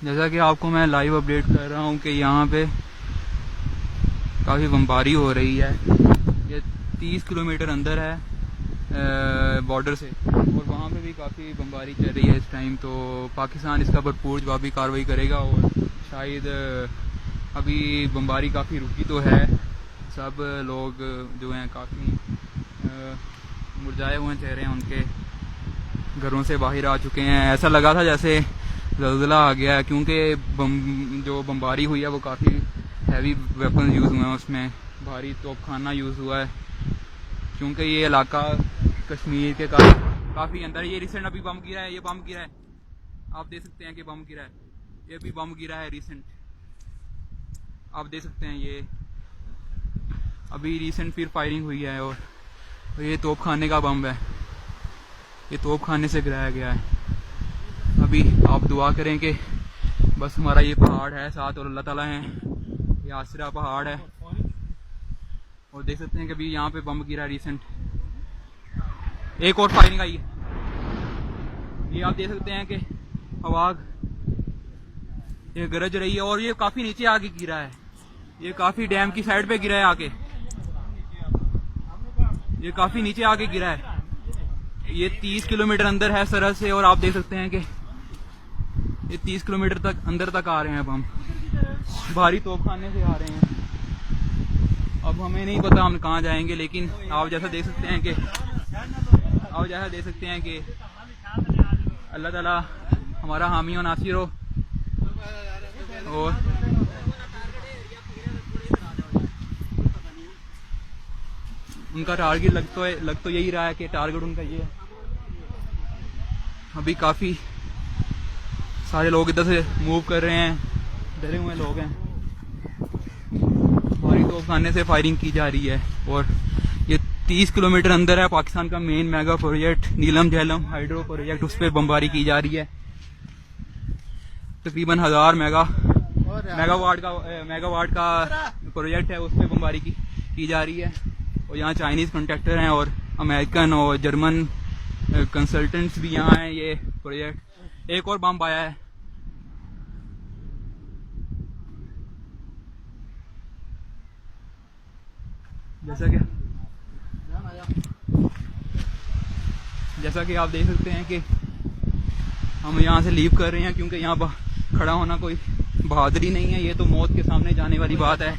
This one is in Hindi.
जैसा कि आपको मैं लाइव अपडेट कर रहा हूँ कि यहाँ पे काफ़ी बमबारी हो रही है। ये 30 किलोमीटर अंदर है बॉर्डर से, और वहाँ पे भी काफ़ी बमबारी चल रही है इस टाइम। तो पाकिस्तान इसका भरपूर जवाबी कार्रवाई करेगा, और शायद अभी बमबारी काफ़ी रुकी तो है। सब लोग जो हैं काफ़ी मुरझाए हुए चेहरे हैं, उनके घरों से बाहर आ चुके हैं। ऐसा लगा था जैसे ज़लज़ला आ गया है, क्योंकि जो बमबारी हुई है वो काफ़ी हैवी वेपन यूज़ हुए हैं, उसमें भारी तोपखाना यूज़ हुआ है। क्योंकि ये इलाका कश्मीर के काफ़ी अंदर, ये रिसेंट अभी बम गिरा है, ये बम गिरा है, आप देख सकते हैं कि बम गिरा है, ये भी बम गिरा है रिसेंट, आप देख सकते हैं। ये अभी रिसेंट फिर फायरिंग हुई है, और ये तोपखाने का बम है, ये तोपखाने से गिराया गया है। अभी आप दुआ करें कि बस हमारा ये पहाड़ है साथ, और अल्लाह ताला है, ये आसरा पहाड़ है। और देख सकते हैं कि अभी यहाँ पे बम गिरा रिसेंट, एक और फायरिंग आई है। ये आप देख सकते हैं कि हवा ये गरज रही है, और ये काफ़ी नीचे आके गिरा है, ये काफ़ी डैम की साइड पे गिरा है आके, ये काफ़ी नीचे आके गिरा है। ये 30 किलोमीटर अंदर है सरहद से, और आप देख सकते हैं कि ये 30 किलोमीटर तक अंदर तक आ रहे हैं। अब हम भारी तोपखाने से आ रहे हैं। अब हमें नहीं पता हम कहाँ जाएंगे, लेकिन आप जैसा देख सकते हैं कि अल्लाह ताला हमारा हामी और नासिर हो। और उनका टारगेट लग तो यही रहा है कि टारगेट उनका ये है। अभी काफ़ी सारे लोग इधर से मूव कर रहे हैं, डरे हुए लोग हैं। भारी तोपखाने से फायरिंग की जा रही है, और ये 30 किलोमीटर अंदर है पाकिस्तान का मेन मेगा प्रोजेक्ट नीलम झेलम हाइड्रो प्रोजेक्ट, उस पर बमबारी की जा रही है। तकरीबन 1000 मेगावाट का प्रोजेक्ट है, उस पर बमबारी की जा रही है। और यहाँ चाइनीज़ कॉन्ट्रैक्टर हैं, और अमेरिकन और जर्मन कंसल्टेंट्स भी यहाँ हैं। ये प्रोजेक्ट एक और बम आया है, जैसा कि आप देख सकते हैं कि हम यहाँ से लीव कर रहे हैं, क्योंकि यहाँ खड़ा होना कोई बहादुरी नहीं है, ये तो मौत के सामने जाने वाली बात है।